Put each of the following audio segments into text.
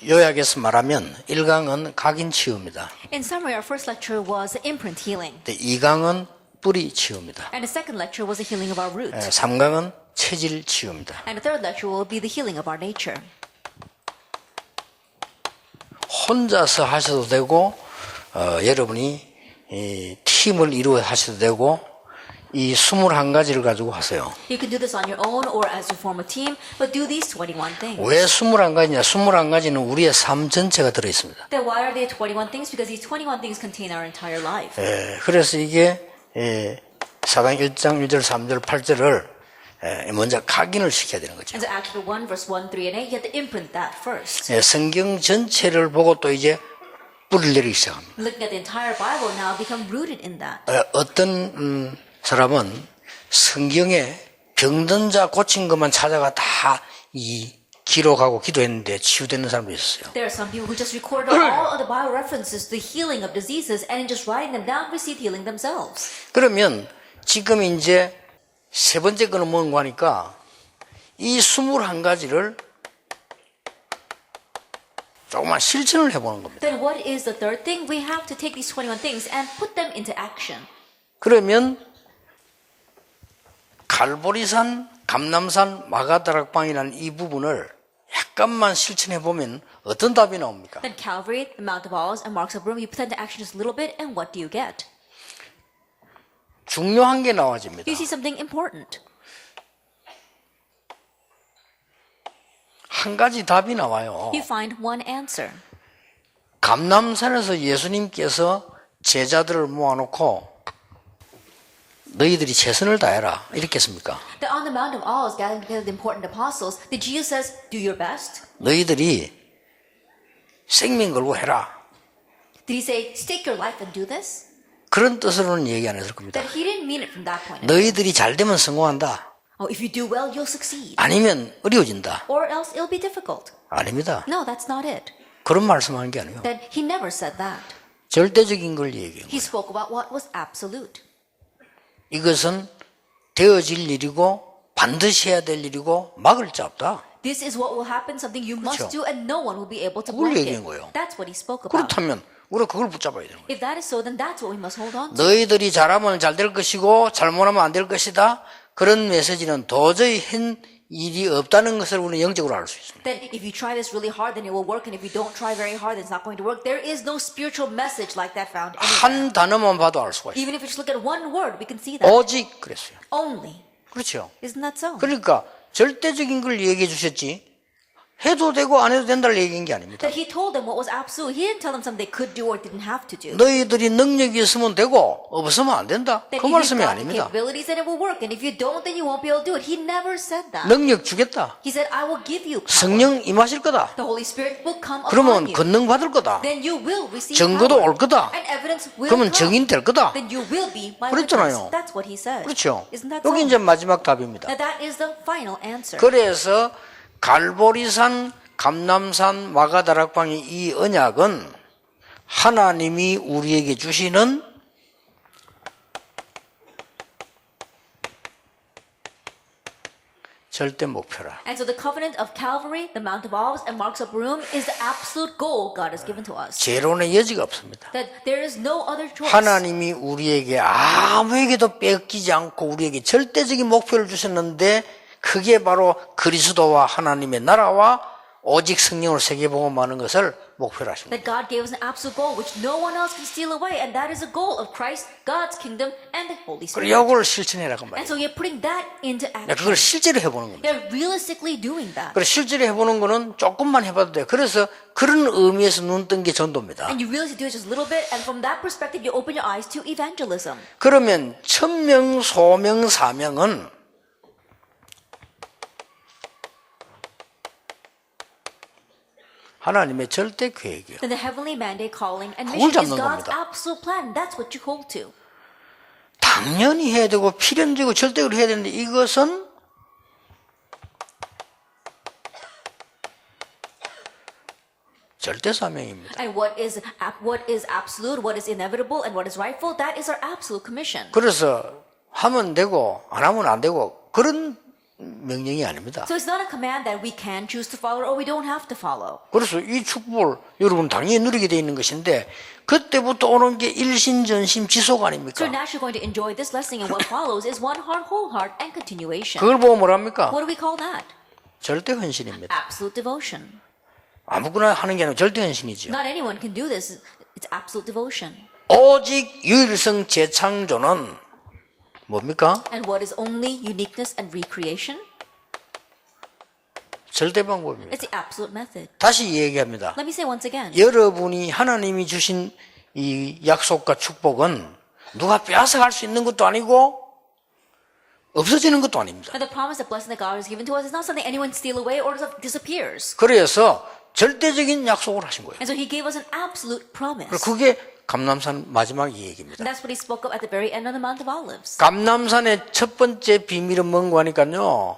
요약해서 말하면 1강은 각인 치유입니다. In summary, our first lecture was imprint healing. 2강은 뿌리 치유입니다. And the second lecture was the healing of our root. 3강은 체질 치유입니다. And the third lecture will be the healing of our nature. 혼자서 하셔도 되고 여러분이 팀을 이루어 하셔도 되고 이 21가지를 가지고 하세요. You can do this on your own or as you form a team, but do these 21 things. 왜 21가지냐? 21가지는 우리의 삶 전체가 들어있습니다. Then why are they 21 things? Because these 21 things contain our entire life. 그래서 이게 사강 1장 1절 3절 8절을 먼저 각인을 시켜야 되는 거죠. And so Acts 1, verse 1, 3, and 8, you have to imprint that first. 성경 전체를 보고 또 이제 뿌리를 내리기 시작합니다. Looking at the entire Bible now, become rooted in that. 어떤 사람은 성경에 병든 자 고친 것만 찾아가 다 이 기록하고 기도했는데 치유되는 사람도 있었어요. There are some people who just recorded all of the Bible references, the healing of diseases, and in just writing them down, received healing themselves. 그러면 지금 이제 세 번째 거는 뭔가 하니까 이 21가지를 조금만 실천을 해보는 겁니다. Then what is the third thing? We have to take these 21 things and put them into action. 그러면 갈보리산, 감남산, 마가다락방이라는 이 부분을 약간만 실천해 보면 어떤 답이 나옵니까? Then Calvary, the Mount of Olives, and Marks of Broom, you put them into action just a little bit, and what do you get? 중요한 게 나와집니다. You see something important. 한 가지 답이 나와요. You find one answer. 감남산에서 예수님께서 제자들을 모아놓고 너희들이 최선을 다해라 이렇게 했습니까? That on the Mount of Olives, gathering together the important apostles, that Jesus says, do your best? 너희들이 생명 걸고 해라. Did he say, stake your life and do this? 그런 뜻으로는 얘기 안 했을 겁니다. That he didn't mean it from that point. 너희들이 잘 되면 성공한다. Oh, if you do well, you'll succeed. 아니면 어려워진다. Or else it'll be difficult. 아닙니다. No, that's not it. 그런 말씀하는 게 아니에요. Then he never said that. 절대적인 걸 얘기해요. He spoke about what was absolute. 이것은 되어질 일이고 반드시 해야 될 일이고 막을 자 없다. This is what will happen, something you must 그렇죠. do, and no one will be able to 그걸 block 얘기한 it. 거예요. That's what he spoke about. 그렇다면 우리가 그걸 붙잡아야 되는 거예요. If that is so, then that's what we must hold on to. 너희들이 잘하면 잘 될 것이고 잘못하면 안 될 것이다. 그런 메시지는 도저히 한 일이 없다는 것을 우리는 영적으로 알 수 있습니다. Then if you try this really hard, then it will work, and if you don't try very hard, then it's not going to work. There is no spiritual message like that found anywhere. 한 단어만 봐도 알 수가 있어요. Even if we just look at one word, we can see that. 오직 그랬어요. Only. 그렇죠. Isn't that so? 그러니까 절대적인 걸 얘기해 주셨지 해도 되고 안 해도 된다를 얘기한 게 아닙니다. That he told them what was absolute. He didn't tell them something they could do or didn't have to do. 너희들이 능력이 있으면 되고 없으면 안 된다. That 그 if you've 말씀이 got the 아닙니다. capabilities, then it will work. And if you don't, then you won't be able to do it. He never said that. 능력 주겠다. He said, I will give you power. 성령 임하실 거다. The Holy Spirit will come upon 그러면 you. 권능 받을 거다. Then you will receive 증거도 power. 올 거다. And evidence will 그러면 come. 증인 될 거다. Then you will be my 그랬잖아요. witness. That's what he said. 그렇죠. Isn't that so? 여기 이제 마지막 답입니다. Now that is the final answer. 그래서 갈보리산, 감남산, 마가다락방의 이 언약은 하나님이 우리에게 주시는 절대 목표라. And so the covenant of Calvary, the Mount of Olives, and Marks of Broom is the absolute goal God has given to us. 재론의 여지가 없습니다. That there is no other choice. 하나님이 우리에게 아무에게도 뺏기지 않고 우리에게 절대적인 목표를 주셨는데 그게 바로 그리스도와 하나님의 나라와 오직 성령으로 세계복음하는 것을 목표로 하십니다. That God gave us an absolute goal which no one else can steal away, and that is the goal of Christ, God's kingdom, and the Holy 그리고 Spirit. 이걸 실천해라고 And 말이에요. so you're putting that into action. 그걸 실제로 해보는 겁니다. They're realistically doing that. 그래서 실제로 해보는 거는 조금만 해봐도 돼요. 그래서 그런 의미에서 눈 뜬 게 전도입니다. And you realistically do it just a little bit, and from that perspective, you open your eyes to evangelism. 그러면 천명, 소명, 사명은 하나님의 절대 계획이에요. Then the heavenly mandate, calling, and 그걸 mission is 잡는 God's 겁니다. absolute plan. That's what you hold to. 당연히 해야 되고 필연적이고 절대로 해야 되는데 이것은 절대 사명입니다. And what is absolute, what is inevitable, and what is rightful, that is our absolute commission. 그래서 하면 되고 안 하면 안 되고 그런 명령이 아닙니다. So it's not a command that we can choose to follow or we don't have to follow. 그래서 이 축복을 여러분 당연히 누리게 돼 있는 것인데 그때부터 오는 게 일신전심 지속 So 아닙니까? now you're going to enjoy this blessing, and what follows is one heart, whole heart, and continuation. 그걸 보고 뭐랍니까? What do we call that? 절대 헌신입니다. Absolute devotion. 아무거나 하는 게 아니라 절대 헌신이죠. Not anyone can do this. It's absolute devotion. 오직 유일성 재창조는 뭡니까? And what is only uniqueness and recreation? 절대 방법입니다. It's the absolute method. 다시 얘기합니다. Let me say once again. 여러분이 하나님이 주신 이 약속과 축복은 누가 빼앗아갈 수 있는 것도 아니고 없어지는 것도 아닙니다. And the promise of blessing that God has given to us is not something anyone steal away or disappears. 그래서 절대적인 약속을 하신 거예요. And so he gave us an absolute promise. 그게 감람산 마지막 얘기입니다. And that's what he spoke of at the very end of the Mount of Olives. 감람산의 첫 번째 비밀은 뭔가 하니까요.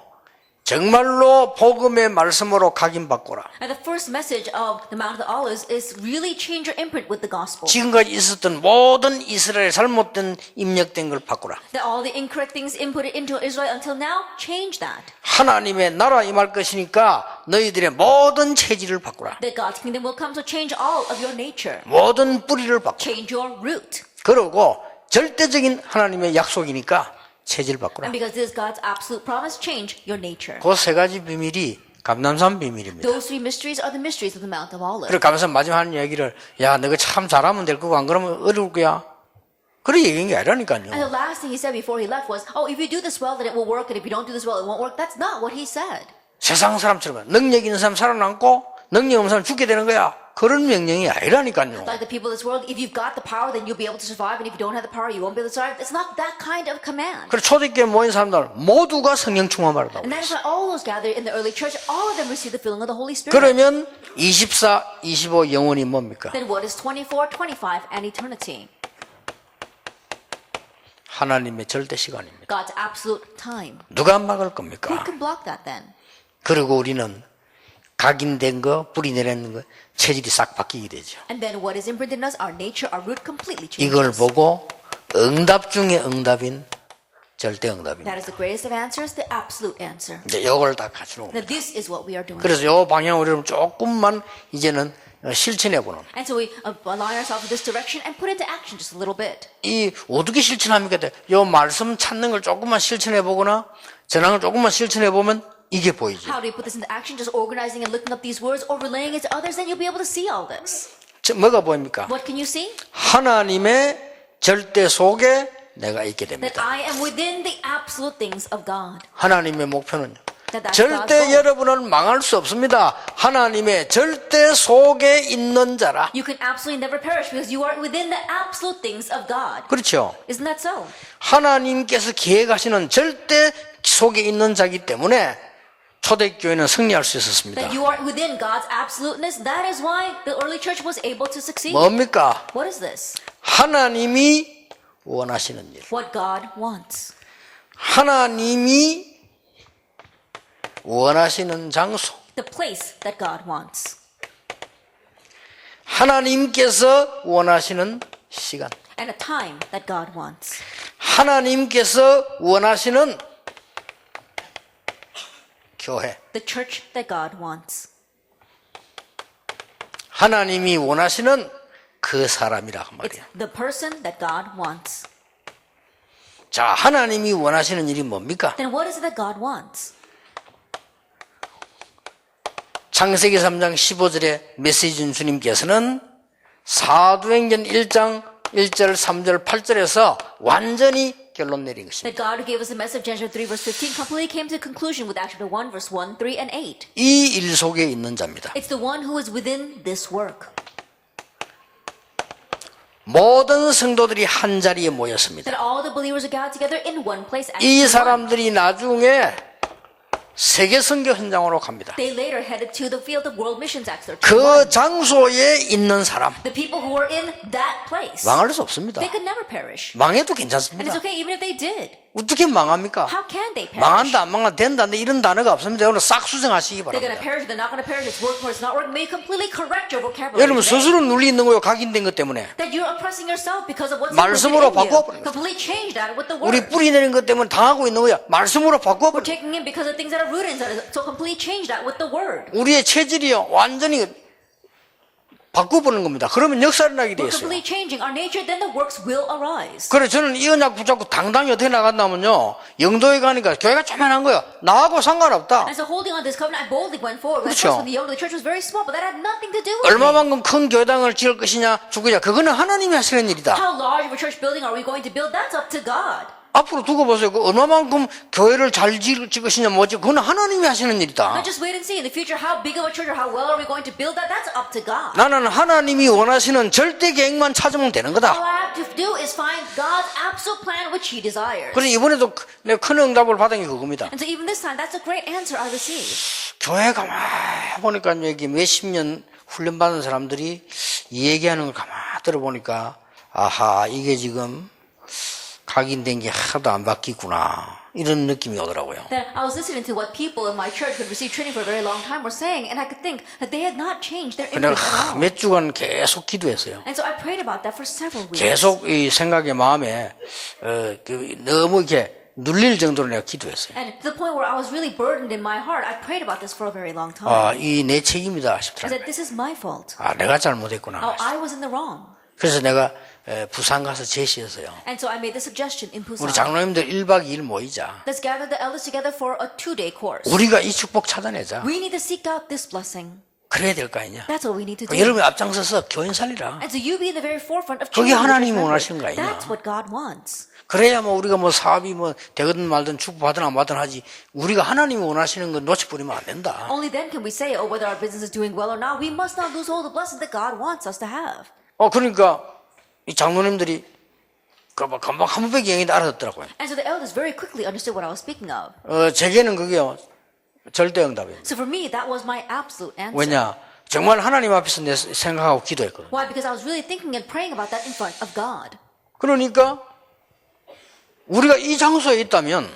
정말로 복음의 말씀으로 각인바꾸라. And the first message of the Mount of the Olives is really change your imprint with the gospel. 지금까지 있었던 모든 이스라엘 잘못된 입력된 걸 바꾸라. That all the incorrect things inputted into Israel until now, change that. 하나님의 나라 임할 것이니까 너희들의 모든 체질을 바꾸라. That God's kingdom will come, so change all of your nature. 모든 뿌리를 바꾸라. Change your root. 그러고 절대적인 하나님의 약속이니까 체질 바꾸라. And because this is God's absolute promise, change your nature. 그 세 가지 비밀이 감람산 비밀입니다. Those three mysteries are the mysteries of the Mount of Olives. 그래 감람산 마지막 하는 이야기를 야 너가 참 잘하면 될 거고 안 그러면 어려울 거야. 그래 얘기한 게 And 아니라니까요. the last thing he said before he left was, oh, if you do this well, then it will work, and if you don't do this well, it won't work. That's not what he said. 세상 사람처럼 능력 있는 사람 살아남고 능력 없는 사람 죽게 되는 거야. 그런 명령이 아니라니까요. Like the people of this world, if you've got the power, then you'll be able to survive, and if you don't have the power, you won't be able to survive. It's not that kind of command. 그래 초대교회 모인 사람들 모두가 성령 충만 받았다고. And that is why all those gathered in the early church, all of them received the filling of the Holy Spirit. 그러면 24, 25 영혼이 뭡니까? Then what is 24, 25, and eternity? 하나님의 절대 시간입니다. God's absolute time. 누가 막을 Who 겁니까? can block that then? 그리고 우리는 각인된 거, 뿌리 내리는 거, 체질이 싹 바뀌게 되죠. And then what is imprinted in us, our nature, our root completely 이걸 changes. 보고 응답 중에 응답인 절대 응답입니다. That is the greatest of answers, the absolute answer. 이제 이걸 다 갖추는 겁니다. That this is what we are doing. 그래서 이 방향으로 조금만 이제는 실천해보는. And so we align ourselves with this direction and put into action just a little bit. 이 어떻게 실천합니까? 이 말씀 찾는 걸 조금만 실천해보거나 전하는 걸 조금만 실천해보면 이게 보이죠. How do you put this into action? Just organizing and looking up these words or relaying it to others, then you'll be able to see all this. 뭐가 보입니까? What can you see? 하나님의 절대 속에 내가 있게 That 됩니다. I am within the absolute things of God. 하나님의 목표는요. That that's God's 절대 goal. 여러분은 망할 수 없습니다. 하나님의 절대 속에 있는 자라. You can absolutely never perish because you are within the absolute things of God. 그렇죠. Isn't that so? 하나님께서 계획하시는 절대 속에 있는 자기 때문에 초대교회는 승리할 수 있었습니다. That you are within God's absoluteness. That is why the early church was able to succeed. 뭡니까? What is this? 하나님이 원하시는 일. What God wants. 하나님이 원하시는 장소. The place that God wants. 하나님께서 원하시는 시간. And a time that God wants. 하나님께서 원하시는 교회. The church that God wants. 하나님이 원하시는 그 사람이라 그 It's 말이야. the person that God wants. 자, 하나님이 원하시는 일이 뭡니까? Then what is it that God wants? 창세기 3장 15절에 메시지 준 주님께서는 사도행전 1장 1절, 3절, 8절에서 완전히 결론 내린 것입니다. That God who gave us the message of Genesis 3 verse 15 completely came to a conclusion with Acts chapter 1 verse 1, 3, and 8. 이 일 속에 있는 자입니다. It's the one who is within this work. 모든 성도들이 한 자리에 모였습니다. That all the believers are gathered together in one place. Acts 이 chapter 1. 사람들이 나중에 세계 선교 현장으로 갑니다. They later headed to the field of world missions. Acts 13. 그 장소에 있는 사람 The people who were in that place. 망할 수 없습니다. They could never perish. 망해도 And it's 괜찮습니다. okay even if they did. 어떻게 망합니까? How can they perish? 망한다 안 망한다 된다 이런 단어가 없습니다. 오늘 싹 수정하시기 They're going to 바랍니다. perish, they're not going to perish, it's working or it's not working. May you completely correct your vocabulary 여러분 today. 스스로 눌리 있는 거요 각인된 것 때문에 That you're oppressing yourself because of what's 말씀으로 within you. 바꿔버립니다. Completely change that with the 우리 word. 뿌리 내린 것 때문에 당하고 있는 거야. 말씀으로 We're 바꿔버려. taking in because of things that are rooted inside us. So completely change that with the word. 우리의 체질이요 완전히 바꿔보는 겁니다. 그러면 역사를 나게 돼 We're 있어요. completely changing our nature, then the works will arise. 그래 저는 이 언약 붙잡고 당당히 어떻게 나간다면요. 영도에 가니까 교회가 조만한 거야. 나하고 상관없다. And so holding on to this covenant, I boldly went forward. When I 그렇죠. first went to the young, the church was very small, but that had nothing to do with me. 얼마만큼 큰 교당을 지을 것이냐 죽으냐 그거는 하나님이 하시는 일이다. How large of a church building are we going to build? That's up to God. 앞으로 두고 보세요. 그 얼마만큼 교회를 잘 지을 것이냐 뭐지 그거는 하나님이 하시는 일이다. But just wait and see. In the future, how big of a church or how well are we going to build that? That's up to God. 나는 하나님이 원하시는 절대 계획만 찾으면 되는 All 거다. I have to do is find God's absolute plan which He desires. 그래 이번에도 내가 큰 응답을 받은 게 그겁니다. And so even this time, that's a great answer I received. 교회 가만 보니까 여기 몇십 년 훈련받은 사람들이 이 얘기하는 걸 가만 들어보니까 아하 이게 지금 각인된 게 하나도 안 바뀌구나 이런 느낌이 오더라고요. Then I was listening to what people in my church who had received training for a very long time were saying, and I could think that they had not changed their 내가 image at all. 몇 주간 계속 기도했어요. And so I prayed about that for several weeks. 계속 이 생각의 마음에 너무 이렇게 눌릴 정도로 내가 기도했어요. And to the point where I was really burdened in my heart, I prayed about this for a very long time. 아, 이 내 책임이다 I 싶더라고요. said, this is my fault. 아, 내가 잘못했구나. Oh, I was in the wrong. 그래서 내가 부산 가서 제시했어요. And so I made the suggestion in 우리 Busan. 장로님들 1박 2일 모이자. Let's gather the elders together for a 2-day course. 우리가 이 축복 찾아내자. We need to seek out this blessing. 그래야 될 거 아니냐. That's what we need to do. 여러분이 앞장서서 교인 살리라. And so you be in the very forefront of 그게 changing the 하나님이 church 원하시는 거 family. 아니냐. That's what God wants. 그래야 뭐 우리가 뭐 사업이 뭐 되거든 말든 축복받든 안 받든 하지. 우리가 하나님이 원하시는 건 놓쳐버리면 안 된다. Only then can we say, oh, whether our business is doing well or not, we must not lose all the blessings that God wants us to have. 그러니까 이 장로님들이 금방 한 번밖에 얘기인데 알아듣더라고요. And so the elders very quickly understood what I was speaking of. 제게는 그게요. 절대 응답입니다. So for me, that was my absolute answer. 왜냐? 정말 하나님 앞에서 내 생각하고 기도했거든요. Why? Because I was really thinking and praying about that in front of God. 그러니까 우리가 이 장소에 있다면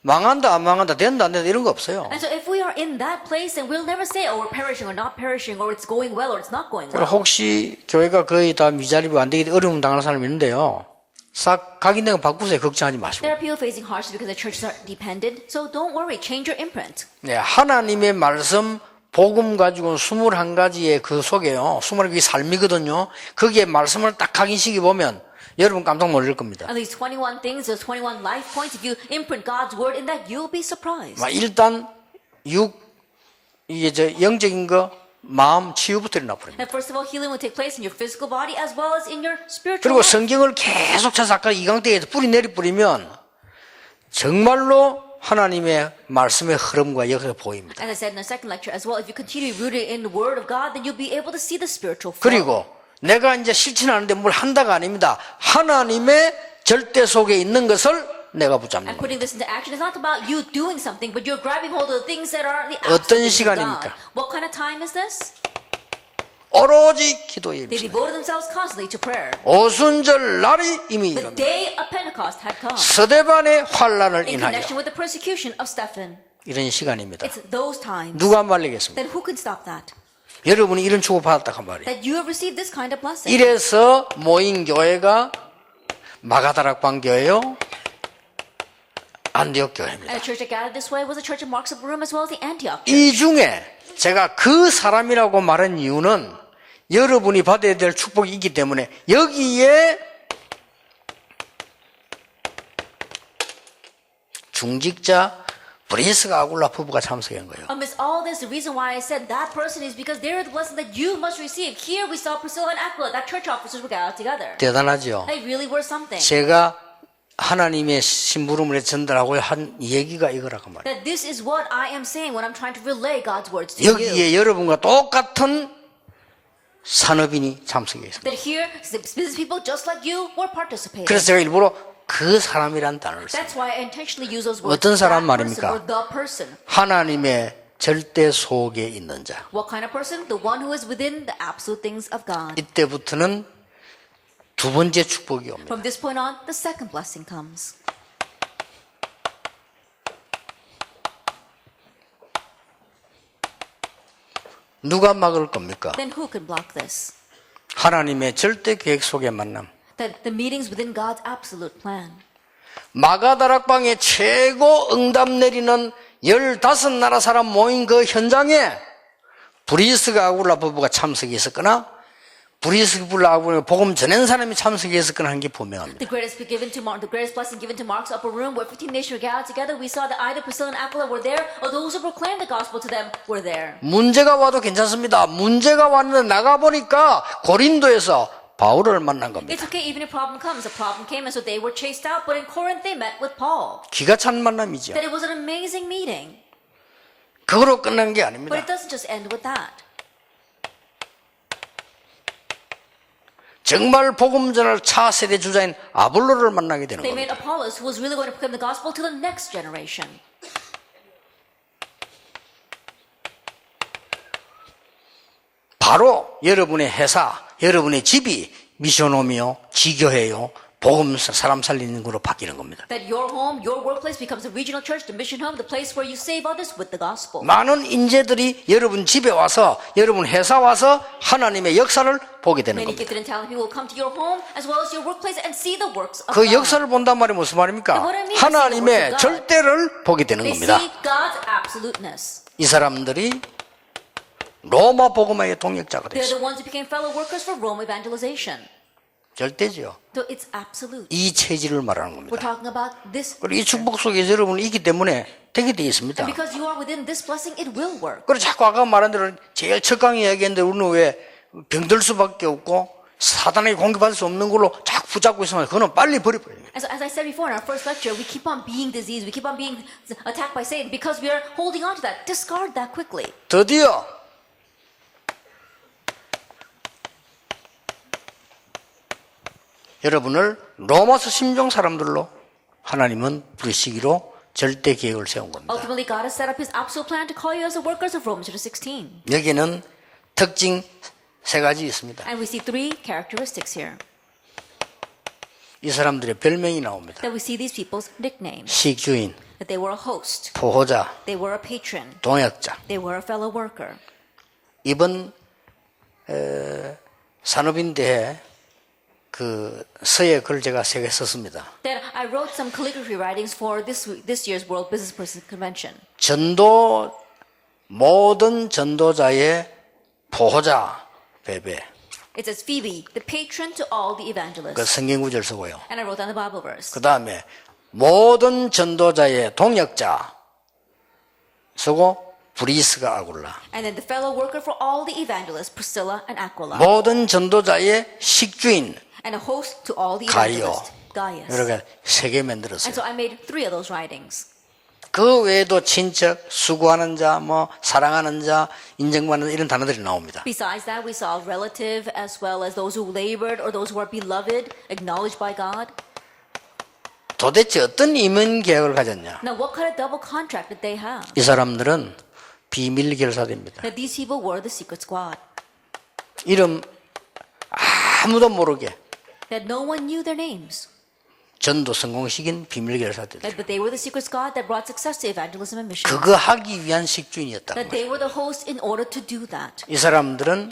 망한다 안 망한다 된다 안 된다 이런 거 없어요. And so if we are in that place, then we'll never say, oh, we're perishing or not perishing, or it's going well or it's not going 그리고 well. 혹시 교회가 거의 다 미자립이 안 되기 어려움 당하는 사람이 있는데요. 싹 각인된 거 바꾸세요. 걱정하지 마시고. There are people facing hardship because the churches are dependent. So don't worry, change your imprint. 네, 하나님의 말씀 복음 가지고 21가지의 그 속에요. 21개의 삶이거든요. 거기에 말씀을 딱 각인시키 보면 여러분 깜짝 놀랄 겁니다. And these 21 things, those 21 life points, if you imprint God's word in that, you'll be surprised. 일단 이게 영적인 거 마음 치유부터 일어나 버립니다. And first of all, healing will take place in your physical body as well as in your spiritual 그리고 life. 성경을 계속 찾아서 아까 이강대에서 뿌리 내리 뿌리면 정말로 하나님의 말씀의 흐름과 역사가 보입니다. As I said in the second lecture as well, if you continue rooted in the word of God, then you'll be able to see the spiritual flow. 그리고 내가 이제 실천하는데 뭘 한다가 아닙니다. 하나님의 절대 속에 있는 것을 내가 붙잡는 And 겁니다. putting this into action is not about you doing something, but you're grabbing hold of the things that are the 어떤 absolute things of 시간입니까? God. What kind of time is this? 오로지 기도에 They 입니다. devoted themselves constantly to prayer. 오순절 날이 이미 The 이릅니다. day of Pentecost had come. 스데반의 환란을 In 인하여 connection with the persecution of Stephen. 이런 시간입니다. It's those times. 누가 말리겠습니까? Then who can stop that? 여러분이 이런 축복 받았다 한 말이에요. That you have received this kind of blessing. 이래서 모인 교회가 마가다락방 교회요, 안디옥 교회입니다. And the church that gathered this way was the church of Mark's upper room as well as the Antioch. 이 중에 제가 그 사람이라고 말한 이유는 여러분이 받아야 될 축복이 있기 때문에 여기에 중직자 브리스가 아굴라 부부가 참석한 거예요. Amidst all this, the reason why I said that person is because they're the blessing that you must receive. Here we saw Priscilla and Aquila, that church officers were gathered together. 대단하죠. They really were something. 제가 하나님의 심부름을 전달하고 한 얘기가 이거라고 말이에요. That this is what I am saying when I'm trying to relay God's words to you. 여기에 여러분과 똑같은 산업인이 참석해 있습니다. That here, business people just like you were participating. 그래서 제가 일부러 그 사람이란 단어를 써요. That's why I intentionally use those words. 어떤 사람 that person 말입니까? or the person. 하나님의 절대 속에 있는 자. What kind of person? The one who is within the absolute things of God. 이때부터는 두 번째 축복이 옵니다. From this point on, the second blessing comes. 누가 막을 겁니까? then who can block this? 하나님의 절대 계획 속의 만남. That the meetings within God's absolute plan. 마가다락방에 최고 응답 내리는 15나라 사람 모인 그 현장에 브리스가 아굴라 부부가 참석했었거나 브리스가 아굴라 복음 전한 사람이 참석했었거나 하는 게 분명합니다. The greatest blessing given to Mark's upper room, where 15 nations were gathered together, we saw that either Priscilla and Aquila were there, or those who proclaimed the gospel to them were there. 문제가 와도 괜찮습니다. 문제가 왔는데 나가보니까 고린도에서 바울을 만난 겁니다. It's okay even if problem comes. A problem came and so they were chased out, but in Corinth they met with Paul. 기가 찬 만남이죠. That it was an amazing meeting. 그거로 끝난 게 But 아닙니다. it doesn't just end with that. 정말 복음 전할 차세대 주자인 아볼로를 만나게 되는 They 겁니다. made Apollos, who was really going to proclaim the gospel to the next generation. 바로 여러분의 회사, 여러분의 집이 미션홈이요, 지교회요, 복음 사람 살리는 곳으로 바뀌는 겁니다. That your home, your workplace becomes a regional church, the mission home, the place where you save others with the gospel. 많은 인재들이 여러분 집에 와서, 여러분 회사 와서 하나님의 역사를 보게 되는 Many 겁니다. gifted and talented people will come to your home as well as your workplace and see the works of 그 God. 역사를 본단 말이 무슨 말입니까? 하나님의 절대를 보게 되는 They 겁니다. see God's absoluteness. 이 사람들이 로마 복음화의 동역자가 They're 됐어요. the ones who became fellow workers for Rome evangelization. 절대죠. So it's absolute. 이 체질을 말하는 We're 겁니다. talking about this. 그리고 이 축복 속에서 여러분이 있기 때문에 되게 되어 있습니다. And because you are within this blessing, it will work. 그리고 자꾸 아까 말한 대로 제일 첫 강의 이야기했는데 우리는 왜 병들 수밖에 없고 사단에게 공격받을 수 없는 걸로 자꾸 붙잡고 있으면 그거는 빨리 버려버려요. As I said before in our first lecture, we keep on being diseased. We keep on being attacked by Satan because we are holding on to that. Discard that quickly. 드디어 여러분을 로마서 심종 사람들로 하나님은 부르시기로 절대 계획을 세운 겁니다. Ultimately, God has set up His absolute plan to call you as the workers of Romans chapter 16. 여기는 특징 세 가지 있습니다. And we see three characteristics here. 이 사람들의 별명이 나옵니다. That we see these people's nicknames. 식주인, That they were a host. 보호자, They were a patron. 동역자. They were a fellow worker. 이번 산업인대회 그 서예 글 제가 3개 썼습니다. That I wrote some calligraphy writings for this year's World Business Person Convention. 전도 모든 전도자의 보호자 베베. It says Phoebe, the patron to all the 그 evangelists. 성경 구절 쓰고요. And I wrote down the Bible verse. 그 다음에 모든 전도자의 동역자 쓰고 브리스가 아굴라. And then the fellow worker for all the evangelists, Priscilla and Aquila. 모든 전도자의 식주인 And a host to all the 가이오. evangelists, Gaius. 이렇게 3개 And 만들었어요. so I made 3 of those writings. 그 외에도 친척, 수고하는 자, 뭐 사랑하는 자, 인정받는 이런 단어들이 나옵니다. Besides that, we saw relative as well as those who labored or those who are beloved, acknowledged by God. 도대체 어떤 임원 계획을 가졌냐? Now, what kind of double contract did they have? 이 사람들은 비밀 결사대입니다. That these people were the secret squad. 이름 아무도 모르게 That no one knew their names. 전도 성공시킨 비밀 결사대. But they were the secret squad that brought success to evangelism and mission. 그거 하기 위한 식주인이었다. That they were the host in order to do that. 이 사람들은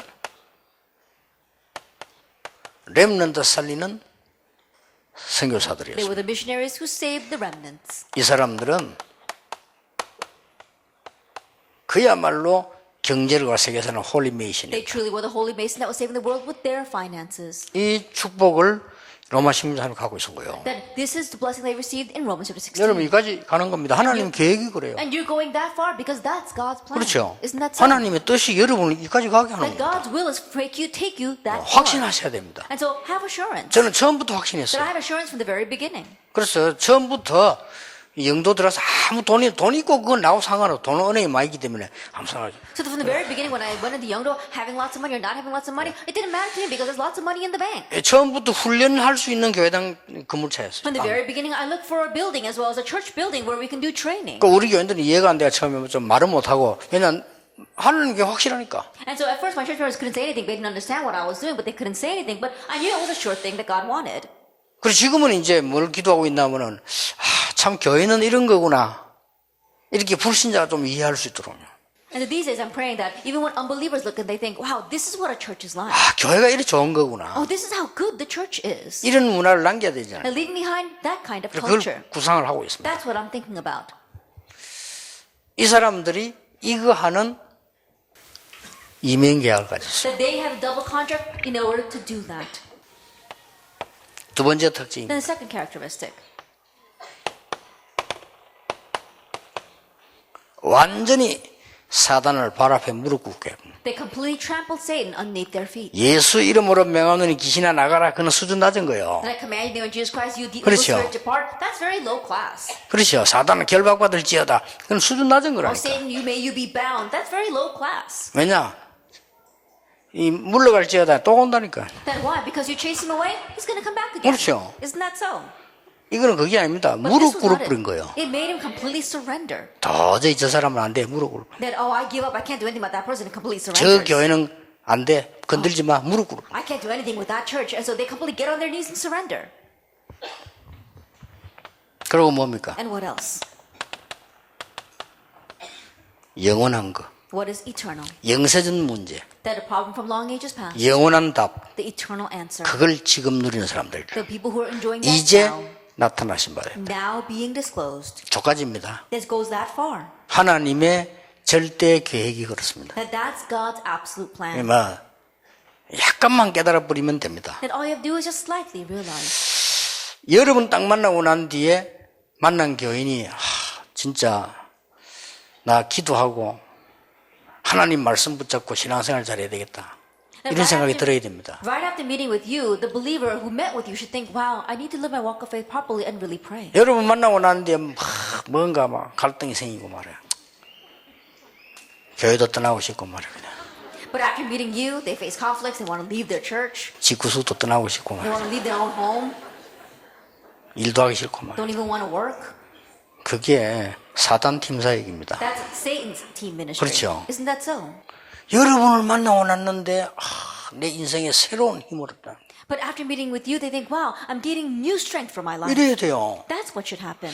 렘넌트 살리는 They were 선교사들이었습니다. the missionaries who saved the remnants. 이 사람들은 그야말로 경제력과 세계에서는 홀리메이션이에요. They truly were the holy mason that was saving the world with their finances. 이 축복을 로마 신문사를 갖고 있은 거예요. That this is the blessing they received in Romans chapter 16. 여러분 여기까지 가는 겁니다. 하나님 계획이 그래요. And you're going that far because that's God's plan. 그렇죠. Isn't that so? 하나님의 뜻이 여러분을 여기까지 가게 하는 That 겁니다. God's will is to take you that far. 확신하셔야 됩니다. And so have assurance. 저는 처음부터 That I 확신했어요. had assurance from the very beginning. 그래서 처음부터 영도 들어서 아무 돈 있고 그건 나하고 상관없어. 돈은 은행에 많이 있기 때문에 아무 상관없어. So from the very beginning when I went into Yeongdo, having lots of money or not having lots of money, it didn't matter to me because there's lots of money in the bank. 처음부터 훈련할 수 있는 교회당 건물차였어요. From the very beginning, I looked for a building as well as a church building where we can do training. 그러니까 우리 교인들은 이해가 안 돼요. 처음에 좀 말을 못하고 그냥 하는 게 확실하니까. And so at first my church members couldn't say anything. They didn't understand what I was doing, but they couldn't say anything. But I knew it was a sure thing that God wanted. 그리고 지금은 이제 뭘 기도하고 있냐면은 참 교회는 이런 거구나. 이렇게 불신자가 좀 이해할 수 있도록요. And so these days I'm praying that even when unbelievers look and they think, wow, this is what a church is like. 아, 교회가 이렇게 좋은 거구나. Oh, this is how good the church is. 이런 문화를 남겨야 되잖아요. And leaving behind that kind of 그걸 culture. 구상을 하고 있습니다. That's what I'm thinking about. 이 사람들이 이거 하는 이면 계약을 가졌어요. That they have a double contract in order to do that. 두 번째 특징입니다. Then the second characteristic. 완전히 사단을 발 앞에 무릎 꿇게 합니다. They completely trampled Satan underneath their feet. 예수 이름으로 명하노니 귀신아 나가라. 그는 수준 낮은 거예요. And I command you in the name of Jesus Christ, you evil 그렇죠. spirit depart. That's very low class. 그렇죠. 사단은 결박받을지어다. 그건 수준 낮은 Or 거라니까. Satan, you be bound. That's very low class. 왜냐? 이 물러갈지어다 또 온다니까. Then why? Because you chase him away, he's going to come back again. 그렇죠. Isn't that so? 이거는 그게 아닙니다. But 무릎 this was 꿇어 not 버린 it. 거예요. It made him completely surrender. 도저히 저 사람은 안 돼. 무릎 꿇어. That, oh, I give up. I can't do anything about that person. And completely 저 surrender. 교회는 안 돼. 건들지 마. 무릎 꿇어. I can't do anything with that church. And so they completely get on their knees and surrender. 그리고 뭡니까? And what else? 영원한 거. What is eternal? 영세전 문제. That a problem from long ages past. 영원한 답. The eternal answer. 그걸 지금 누리는 사람들. The people who are enjoying that 이제 now. 나타나신 바입니다. Now being disclosed. 저까지입니다. This goes that far. 하나님의 절대 계획이 그렇습니다. That that's God's absolute plan. 뭐 약간만 깨달아 버리면 됩니다. That all you have to do is just slightly realize. 여러분 딱 만나고 난 뒤에 만난 교인이 진짜 나 기도하고 하나님 말씀 붙잡고 신앙생활 잘해야 되겠다. 이런 생각이 들어야 됩니다. Right after meeting with you, the believer who met with you should think, wow, I need to live my walk of faith properly and really pray. 여러분 만나고 난 뒤에 뭔가 막 갈등이 생기고 말이야. 교회도 떠나고 싶고 말이야. 그냥. But after meeting you, they face conflicts, they want to leave their church, 직구수도 떠나고 싶고 they 말이야. want to leave their own home, 일도 하기 싫고 말이야. don't even want to work. 그게 사단 팀 사역입니다. That's Satan's team ministry. 그렇죠. Isn't that so? 여러분을 만나고 났는데 내 인생에 새로운 힘을 얻다. But after meeting with you, they think, wow, I'm gaining new strength for my life. 이래야 돼요. That's what should happen.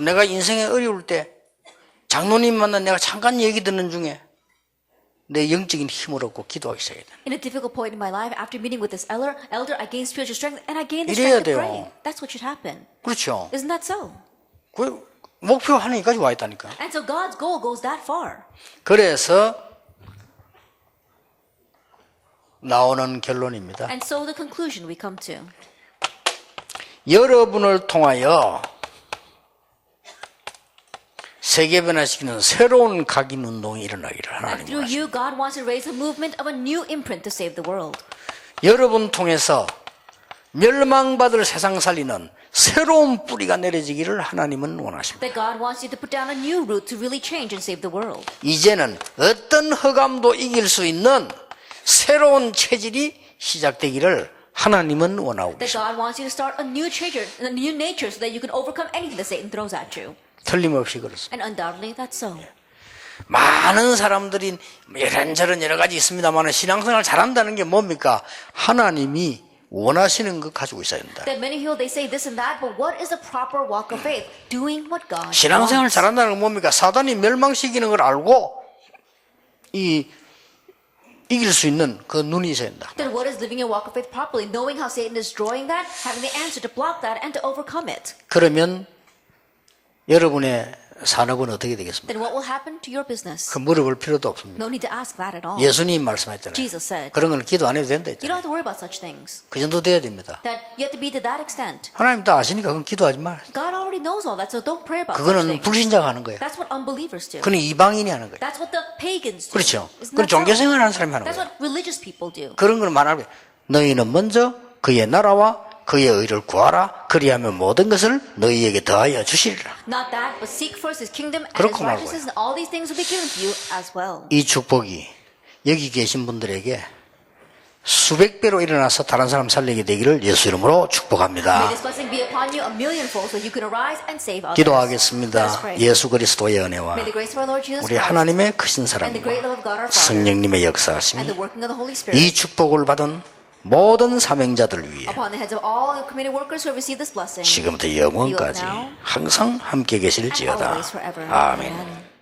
내가 인생에 어려울 때 장로님 만나 내가 잠깐 얘기 듣는 중에 내 영적인 힘을 얻고 기도하기 시작해야 돼. In a difficult point in my life, after meeting with this elder, I gained spiritual strength, and I gained the 이래야 strength to 돼요. pray. That's what should happen. 그렇죠. Isn't that so? 그 목표 하나님까지 와 있다니까. And so God's goal goes that far. 그래서 나오는 결론입니다. And so the conclusion we come to. 여러분을 통하여 세계 변화시키는 새로운 각인 운동이 일어나기를 And 하나님 through 원하십니다. you, God wants to raise a movement of a new imprint to save the world. 여러분 통해서 멸망받을 세상 살리는 새로운 뿌리가 내려지기를 하나님은 원하십니다. That God wants you to put down a new root to really change and save the world. 이제는 어떤 흑암도 이길 수 있는 새로운 체질이 시작되기를 하나님은 원하고 That 계십니다. God wants you to start a new nature so that you can overcome anything that Satan throws at you. 틀림없이 그렇습니다. And undoubtedly that's so. 많은 사람들이 이런저런 여러 가지 있습니다만 신앙생활 잘한다는 게 뭡니까? 하나님이 원하시는 것 가지고 있어야 된다. That many people, they say this and that, but what is a proper walk of faith? Doing what God 신앙생활 wants. 잘한다는 건 뭡니까? 사단이 멸망시키는 걸 알고 이길 수 있는 그 눈이 있어야 된다. Then what is living a walk of faith properly? Knowing how Satan is destroying that, having the answer to block that, and to overcome it. 그러면 여러분의 산업은 어떻게 되겠습니까? Then what will happen to your business? 그 물어볼 필요도 없습니다. No need to ask that at all. 예수님 말씀하셨잖아요. Jesus said, 그런 걸 기도 안 해도 된다 you 했잖아요. don't have to worry about such things. 그 정도 돼야 됩니다. That you have to be to that extent. 하나님 다 아시니까 그건 기도하지 마. God already knows all that, so don't pray about such 그거는 things. 불신자가 하는 거예요. That's what unbelievers do. 그건 이방인이 하는 거예요. That's what the pagans do. 그렇죠. Isn't 그건 that so? 종교생활 하는 사람이 하는 That's 거예요. what religious people do. 그런 걸 말하면 너희는 먼저 그의 나라와 그의 의를 구하라. 그리하면 모든 것을 너희에게 더하여 주시리라. Not that, but seek first His kingdom and His 그렇고 말고요. righteousness, and all these things will be given to you as well. 이 축복이 여기 계신 분들에게 수백 배로 일어나서 다른 사람 살리게 되기를 예수 이름으로 May 축복합니다. this blessing be upon you a millionfold, so you can arise and save others. Let us 기도하겠습니다. pray. 예수 그리스도의 은혜와 May the grace of our Lord Jesus 우리 Christ 하나님의 크신 and the great 사랑과 love of God our Father 성령님의 and 역사하심이 the working of the Holy Spirit 이 축복을 받은 모든 사명자들 위해 upon the heads of all the committed workers who have received this blessing, 지금부터 영원까지 항상 함께 and 계실지어다. always forever. 아멘. Amen.